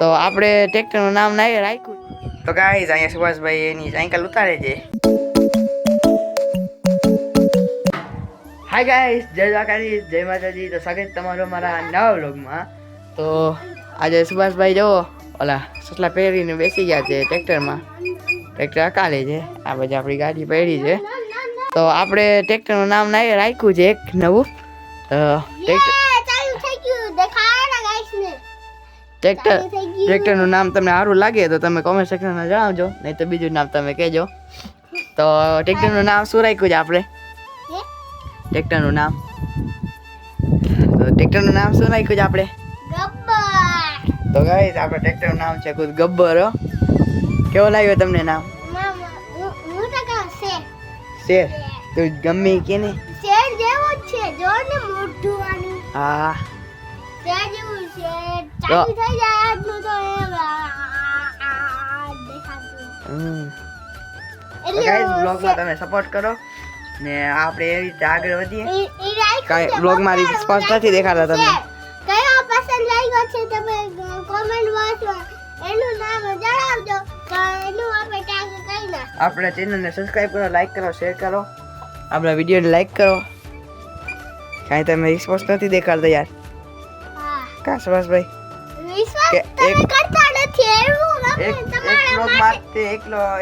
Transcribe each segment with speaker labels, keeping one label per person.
Speaker 1: તો આપણે ટ્રેક્ટરનું નામ ના રાખ્યું. તો ગાઈઝ અહીંયા સુભાષભાઈ એની સાયકલ ઉતારે છે. હાય ગાઈઝ, જય દ્વારકાધીશ, જય માતાજી. તો સ્વાગત તમારું મારા નવા વ્લોગમાં. તો આજે સુભાષભાઈ જો ઓલા સસલા પહેરીને બેસી ગયા છે ટ્રેક્ટરમાં. ટ્રેક્ટર અકાલે છે. આ બાજુ આપણી ગાડી પડી છે. તો આપણે ટ્રેક્ટરનું નામ ના રાખ્યું છે એક નવું. ટ્રેક્ટરનું નામ તમને સારું લાગે તો તમે કોમેન્ટ સેક્શનમાં જણાવજો, નહીં તો બીજું નામ તમે કહેજો. તો ટ્રેક્ટરનું નામ શું રાખ્યું છે આપણે? ટ્રેક્ટરનું નામ શું રાખ્યું છે આપણે? ગબ્બર. તો ગાઈસ આપણે ટ્રેક્ટરનું નામ છે ખુદ ગબ્બર. કેવો લાગ્યો તમને નામ? શેર. તો ગમ્મી કે નહીં?
Speaker 2: શેર જેવો છે, જો ને મોઢું આનું.
Speaker 1: હા,
Speaker 2: શેર જેવું છે. ચાલુ થઈ જાય આજનું તો એ દેખાતું.
Speaker 1: તો ગાઈસ બ્લોગમાં તમે સપોર્ટ કરો ને આપણે એ રીતે આગળ વધીએ. કાઈ બ્લોગમાં રિસ્પોન્સ નથી દેખાતા તમને.
Speaker 2: કયો પસંદ લાગ્યો છે તમે કોમેન્ટ બોક્સમાં એનું નામ જણાવજો, તો એનું આપણે ટાગ કરી નાખ.
Speaker 1: આપણા ચેનલને સબસ્ક્રાઇબ કરો, લાઈક કરો, શેર કરો, આપણા વિડીયોને લાઈક કરો. કાંઈ તમે રિસ્પોન્સ નથી દેખાડતા યાર.
Speaker 2: હા,
Speaker 1: કા સુભાષભાઈ?
Speaker 2: વિશ્વાસ તમે કરતા નથી એવું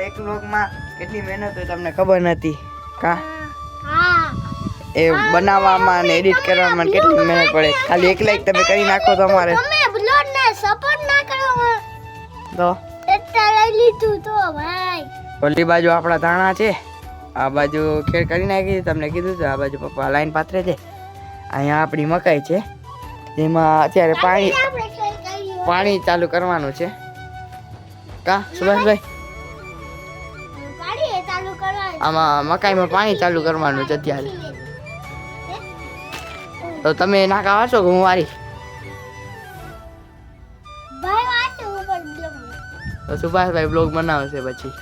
Speaker 1: એક વ્લોગમાં કેટલી મહેનત હોય તમને ખબર નથી. કા
Speaker 2: હા,
Speaker 1: એ બનાવવામાં અને એડિટ કરવામાં કેટલી મહેનત પડે. ખાલી એક લાઈક તમે કરી નાખો તો અમારે
Speaker 2: તમે બ્લોગને સપોર્ટ ના કરો
Speaker 1: તો
Speaker 2: એટલા લઈ લીધું તો ભાઈ.
Speaker 1: ઓલી બાજુ આપણા ધાણા છે, આ બાજુ ખેડ કરી નાખી. તમને કીધું છે આ બાજુ પપ્પા લાઈન પાથરે છે. અહીંયા આપણી મકાઈ છે, જેમાં અત્યારે પાણી ચાલુ કરવાનું છે. કા સુભાષભાઈ? આમાં મકાઈમાં પાણી ચાલુ કરવાનું છે અત્યારે. તો તમે નાકા વાંચો કે હું વારી? તો સુભાષભાઈ બ્લોગ બનાવશે પછી.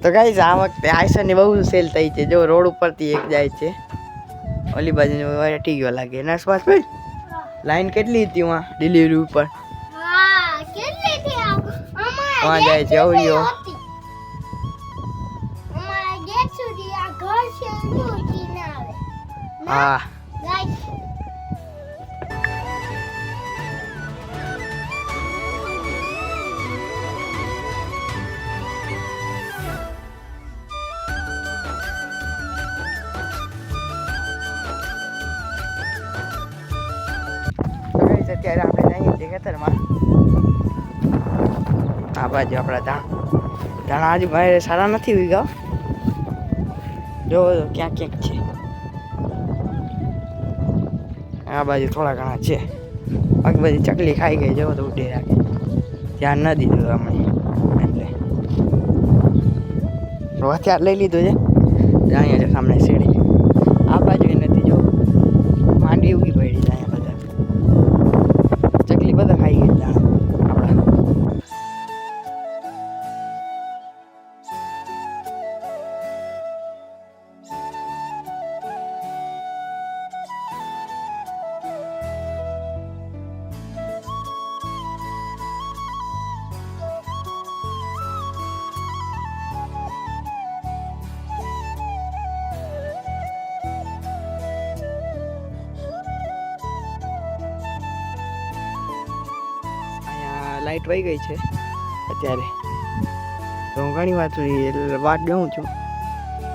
Speaker 1: તો ગાઈસ આ વખતે આઈસરની બહુ સેલ થઈ છે. જો રોડ ઉપરથી એક જાય છે, ઓલી બાજુ હટી ગયો લાગે. ના સુભાષભાઈ લાઈન કેટલી હતી વहाँ ડિલિવરી ઉપર?
Speaker 2: હા, કેટલી થી
Speaker 1: વहाँ જાય છે ઓરિયો.
Speaker 2: અમારા ગેટ સુધી આ ઘર છે એનું કી ના આવે.
Speaker 1: હા,
Speaker 2: ગાઈસ
Speaker 1: અત્યારે આપણે જઈએ છીએ ખેતરમાં. આ બાજુ આપણા ધાણા હજુ ભાઈ સારા નથી ઉગ્યા. જો ક્યાંક ક્યાંક છે. આ બાજુ થોડા ઘણા છે. બાકી બધી ચકલી ખાઈ ગઈ. જો તો ઉડે રાખે, ધ્યાન ન દીધું અમે એટલે અત્યારે લઈ લીધું છે. અહીંયા છે સામે શેડી. આ બાજુ એ નથી. જો માંડવી ઉગી પડી છે અહીંયા. ચકલી બધા ખાઈ ગઈ દાણા આપણા. લાઈટ વહી ગઈ છે અત્યારે. તો હું ઘણી વાર સુધી વાટ જોઉં છું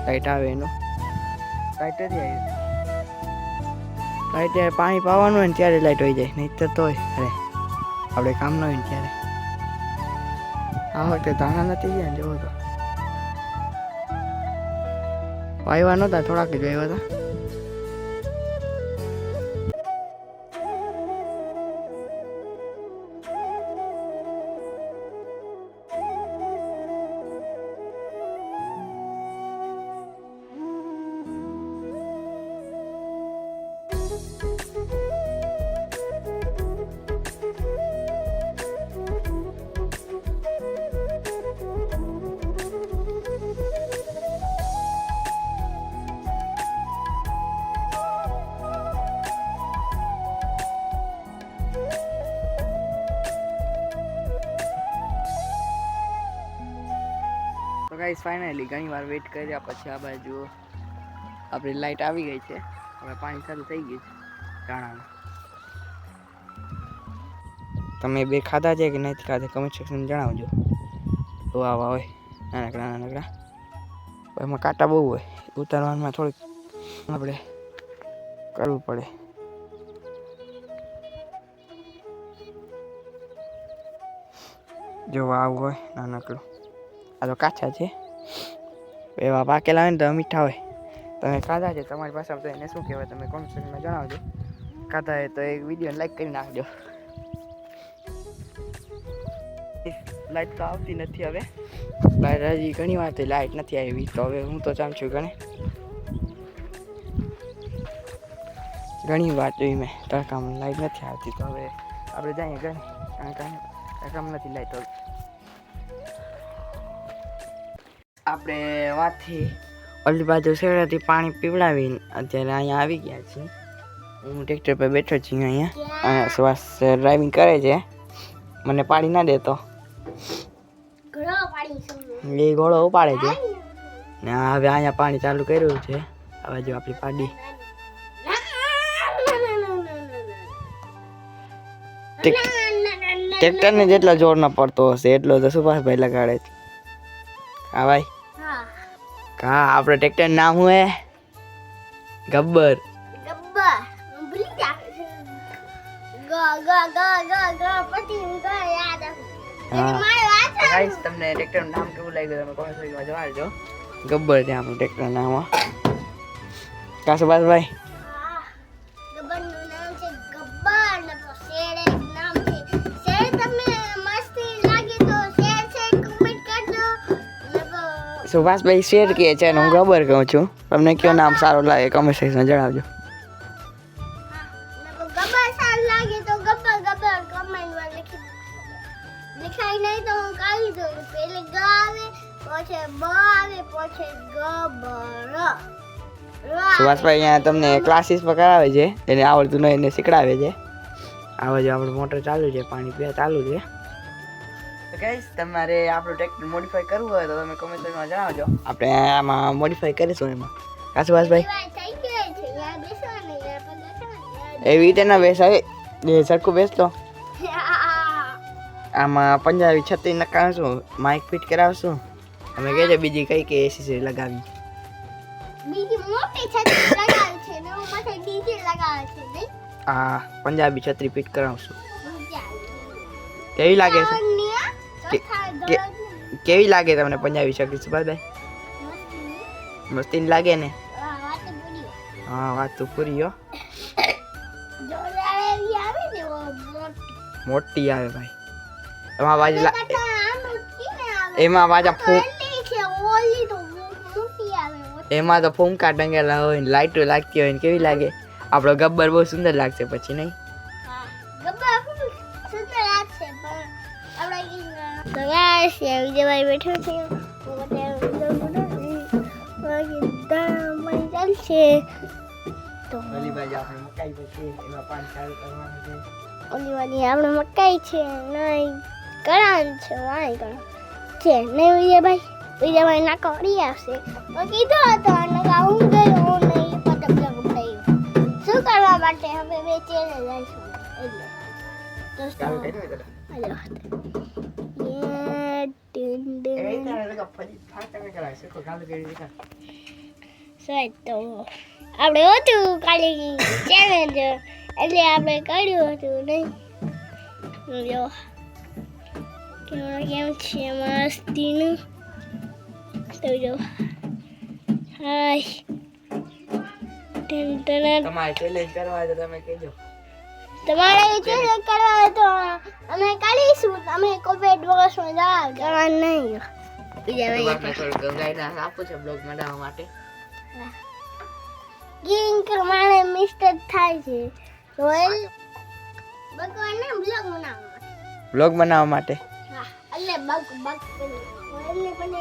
Speaker 1: લાઈટ આવે એનો. લાઈટ નથી આવી. લાઈટ ત્યારે પાણી પાવાનું હોય ને ત્યારે લાઈટ વહી જાય, નહીં તો તોય અરે આપણે કામ ન હોય ને ત્યારે. આ વખતે ધાણા નથી ગયા ને જોવો તો. વાયવા નહોતા, થોડાક જ વાયવા હતા. ગાઈસ ફાઇનલી ઘણી વાર વેટ કર્યા પછી આ બાજુ આપણી લાઈટ આવી ગઈ છે. હવે પાણી ચાલુ થઈ ગયું છે ટાણામાં. તમે બે ખાધા છે કે નથી ખાધા કમેન્ટ સેક્શન જણાવજો. તો આવા હોય નાનકડા નાનકડા, એમાં કાંટા બહુ હોય, ઉતારવામાં થોડીક આપણે કરવું પડે. જો આવું હોય નાનકડું, આ તો કાચા છે. એવા પાકેલા હોય ને તો મીઠા હોય. તમે ખાધા છે, તમારી પાસે તો એને શું કહેવાય તમે કોમેન્ટ સેક્શનમાં જણાવજો. ખાધા હોય તો એક વિડીયો લાઈક કરી નાખજો. લાઈટ તો આવતી નથી હવે, બહાર હજી ઘણી વાર થઈ લાઈટ નથી આવી. તો હવે હું તો ચામ છું ઘણી વાર જોઈ મેં તડકામાં લાઈટ નથી આવતી. તો હવે આપણે જઈએ ઘરે, કારણ કે તડકામાં નથી લાઈટ આવતી. આપણે વાતથી ઓલી બાજુ શેરડાથી પાણી પીવડાવીને અત્યારે અહીંયા આવી ગયા છીએ. હું ટ્રેક્ટર પર બેઠો છું અહીંયા, અને સુવાસ ડ્રાઇવિંગ કરે છે. મને પાણી ના દેતો, એ ઘોડો ઉપાડે છે. ને હવે અહીંયા પાણી ચાલુ કર્યું છે. હવે જો આપણી પાડી ટ્રેક્ટરને જેટલો જોર ન પડતો હશે એટલો તો સુભાષભાઈ લગાડે છે. હા ભાઈ, હા આપણે ટ્રેક્ટર નામ શું હે? ગબ્બર. ગાઈસ તમને ટ્રેક્ટરનું નામ કેવું લાગ્યું તમે કોમેન્ટ સેક્શનમાં જણાવજો. ગબ્બર છે આપણું ટ્રેક્ટર નામ. કા સુભાષભાઈ? સુભાષભાઈ શેર કહે છે અને હું ગબ્બર કહું છું. તમને કયો નામ સારો લાગે કમેન્ટ સેક્શનમાં જણાવજો.
Speaker 2: लिखाई नहीं तो हम काली दो पहले ग आवे પછી બ આવે પછી ગબર.
Speaker 1: સુભાષભાઈ અહીંયા તમને ક્લાસીસ પર કરાવે છે, એને આવડતું નહીં એને શીખડાવે છે. આ બાજુ આપણું મોટર ચાલુ છે, પાણી પીવા ચાલુ છે. તો ગાઈસ તમારે આપણું ટ્રેક્ટર મોડિફાઈ કરવું હોય તો તમે કમેન્ટ સેક્શનમાં જણાવજો. આપણે આમાં મોડિફાઈ કરીશું એમાં. હા સુભાષભાઈ?
Speaker 2: થઈ ગઈ છે યાર, બેસો ને યાર, પણ
Speaker 1: એવી રીતે ના બેસાય, સરખું બેસતો. આમાં પંજાબી છત્રી નખાવશું, માઇક ફિટ કરાવશું. તમે કહેજો બીજી કઈ કઈ એસેસરી લગાવી?
Speaker 2: બીજી મોટી છત્રી લગાવી છે ને હું પાછળ ડીજે લગાવે છે નહીં.
Speaker 1: હા, પંજાબી છત્રી ફિટ કરાવશું. કેવી લાગે છે? કેવી લાગે તમને પંજાબી છત્રી સુભાષભાઈ? મસ્તી લાગે ને? હા, વાત તો પૂરી હો. મોટી આવે ભાઈ. એમાં પાછા એમાં તો ફૂમકા ટંગેલા હોય ને લાઈટો લાગતી હોય ને કેવી લાગે? આપણો ગબ્બર બહુ સુંદર લાગશે પછી નહીં?
Speaker 2: ઓલી વાળી આપણે મકાઈ છે નહીં કરાન છે વાય કણ છે નહીં વિજયભાઈ. વિજયભાઈ ના કરી આવશે કીધો હતો અને હું ગયો નહીં પતંગ ઉડાવ્યું. શું કરવા માટે હવે બે ચેલે જઈશું એટલે દોસ્તો તો આપણે હતું કાલે ચેલેન્જ એટલે આપણે કર્યું હતું નહીં. જો કેમ છે મસ્તીનું. તો જો હાય
Speaker 1: તમારે ચેલેન્જ કરવા હોય તો તમે કહેજો.
Speaker 2: તમારે ચેલેન્જ કરવા હોય તો અમે કરીશું. તમે કોમેન્ટ બોક્સમાં જણાવ જવાનું નહીં.
Speaker 1: ગાઈડન્સ આપું છે બ્લોગ બનાવવા માટે.
Speaker 2: ગેમ પ્રમાણે મિસ્ટેક થાય છે. રોયલ ભગવાનને બ્લોગ બનાવવા માટે. હા, એટલે બગ રોયલને પણ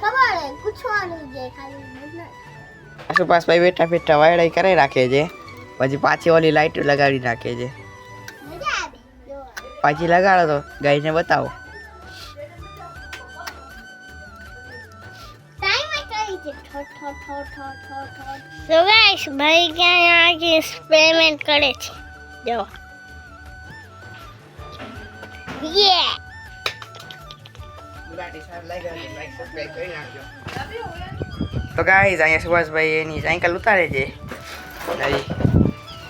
Speaker 2: ખબર હે પૂછવાનું છે ખાલી.
Speaker 1: આસુપાસભાઈ બેઠા બેઠા વાયડાઈ કરી રાખે છે, પછી પાછી ઓલી લાઈટ લગાડી નાખે છે.
Speaker 2: મજા આવે
Speaker 1: પાછી લગાડો તો ગાયને બતાવો.
Speaker 2: So guys, ભાઈ ક્યાં આગે એક્સપેરિમેન્ટ કરે છે જો યે
Speaker 1: તો ગાઈઝ અહીંયા સુભાષભાઈ એની સાયકલ ઉતારે છે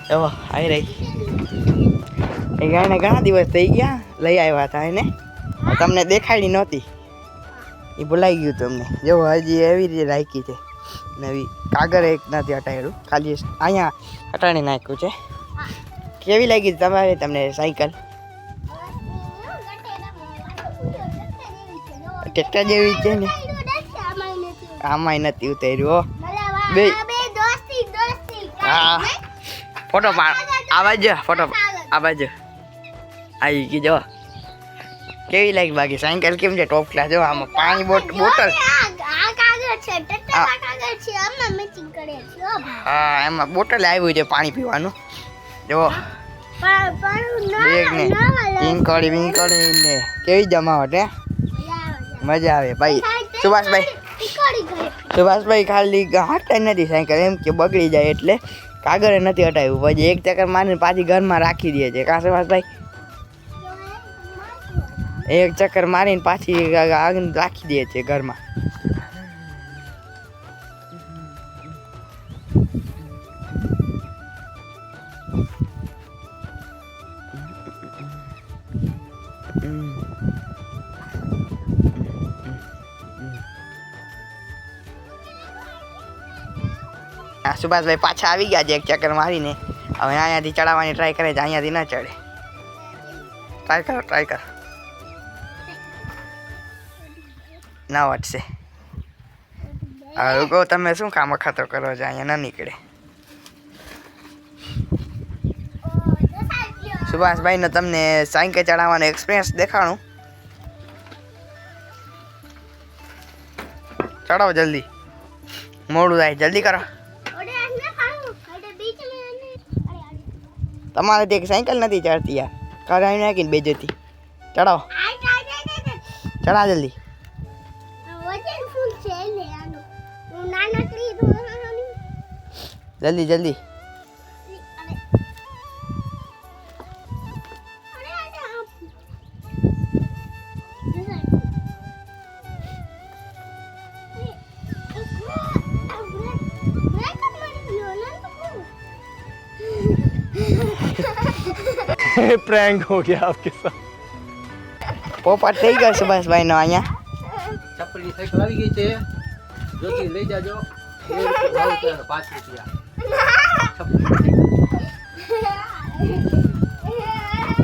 Speaker 1: જો આવી રહી એ ગાયને ઘણા દિવસ થઈ ગયા લઈ આવ્યા હતા એને તમને દેખાડી નહોતી એ ભૂલાઈ ગયું તમને જો હજી એવી રીતે રાખી છે નવી કાગળ એક નથી હટાયેલું ખાલી અહીંયા હટાડી નાખ્યું છે કેવી લાગી તમારે તમને સાયકલ ટ્રેક્ટર જેવી છે ને આમાંય નથી ઉતાર્યું બે હા ફોટો આવાજ ફોટો આવાજ આવી ગઈ જો કેવી લાગી બાકી સાયકલ કેમ છે ટોપ ક્લાસ જો આમાં પાણી બોટલ હા એમાં બોટલ આવ્યું છે પાણી પીવાનું જો બેગ ને વિંકળી ને કેવી જમાવટ હે મજા આવે ભાઈ સુભાષભાઈ ખાલી હટાઈ નથી સાયકલ એમ કે બગડી જાય એટલે કાગળ નથી હટાવ્યું પછી એક ચક્કર મારીને પાછી ઘરમાં રાખી દે છે કા સુભાષભાઈ એક ચક્કર મારીને પાછી રાખી દે છે ઘરમાં સુભાષભાઈ પાછા આવી ગયા છે એક ચક્કર મારીને હવે અહીંયાથી ચડાવવાની ટ્રાય કરે છે અહીંયાથી ના ચડે ટ્રાય કર ના વટશે હવે કહો તમે શું કામ અખાતો કરો છો અહીંયા ના નીકળે સુભાષભાઈનો તમને સાયકલ ચડાવવાનો એક્સપિરિયન્સ દેખાણું ચડાવો જલ્દી મોડું થાય જલ્દી કરો તમારે તે સાયકલ નથી ચડતી યાર કરાવી નાખીને બે જતી ચડાવો ચડા જલ્દી જલ્દી જલ્દી
Speaker 3: प्रैंक हो गया आपके साथ
Speaker 1: પોપટ થઈ ગયો સુભાષભાઈ નો અહીંયા
Speaker 3: ચપ્પલની સાયકલ આવી ગઈ છે જોતી લઈ જાજો 5 રૂપિયા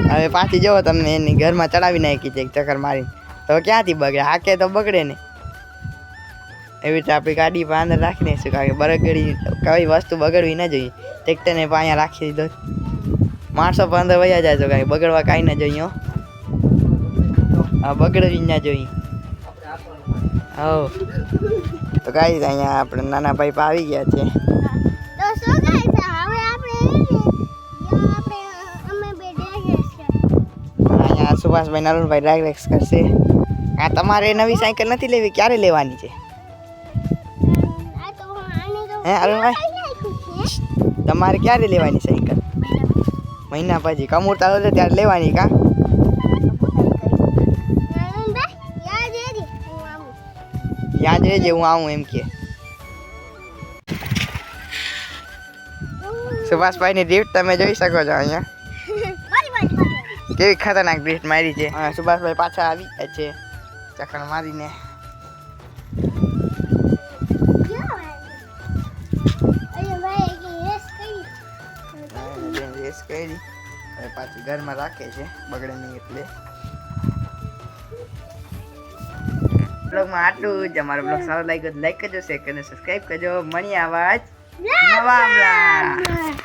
Speaker 1: હવે પાછી જોવો તમને એની ઘરમાં ચડાવી નાખી છે એક ચક્કર મારીને તો ક્યાંથી બગડે હાકે તો બગડે ને એવી રીતે આપણી ગાડી પર અંદર રાખી દઈશું કારણ કે બગડી કઈ વસ્તુ બગડવી ના જોઈએ ટ્રેક્ટરને પણ અહીંયા રાખી દીધો માણસો પણ અંદર વયા જાય તો કાંઈ બગડવા કાંઈ ના જોઈએ હા બગડવી ના જોઈએ હો તો કાંઈ અહીંયા આપણે નાના ભાઈ પણ આવી ગયા છે અહીંયા સુભાષભાઈ નરુણભાઈ ડ્રાઈવ રેસ કરશે આ તમારે નવી સાયકલ નથી લેવી ક્યારે લેવાની છે હે અરુણભાઈ તમારે ક્યારે લેવાની સાયકલ મહિના પછી કમુરતા હોય ત્યારે લેવાની કા યાદ રહેજે હું આવું એમ કે સુભાષભાઈ ની ડ્રિફ્ટ તમે જોઈ શકો છો અહીંયા કેવી ખતરનાક ડ્રિફ્ટ મારી છે સુભાષભાઈ પાછા આવી ગયા છે ચક્કર મારીને રેસ કરી હવે પાછી ઘરમાં રાખે છે બગડે નહીં એટલે બ્લોગમાં આટલું જ અમારો બ્લોગ સારો લાગ્યો તો લાઈક કરજો શેર કરજો સબસ્ક્રાઈબ કરજો મળીએ આવા જ નવા બ્લોગ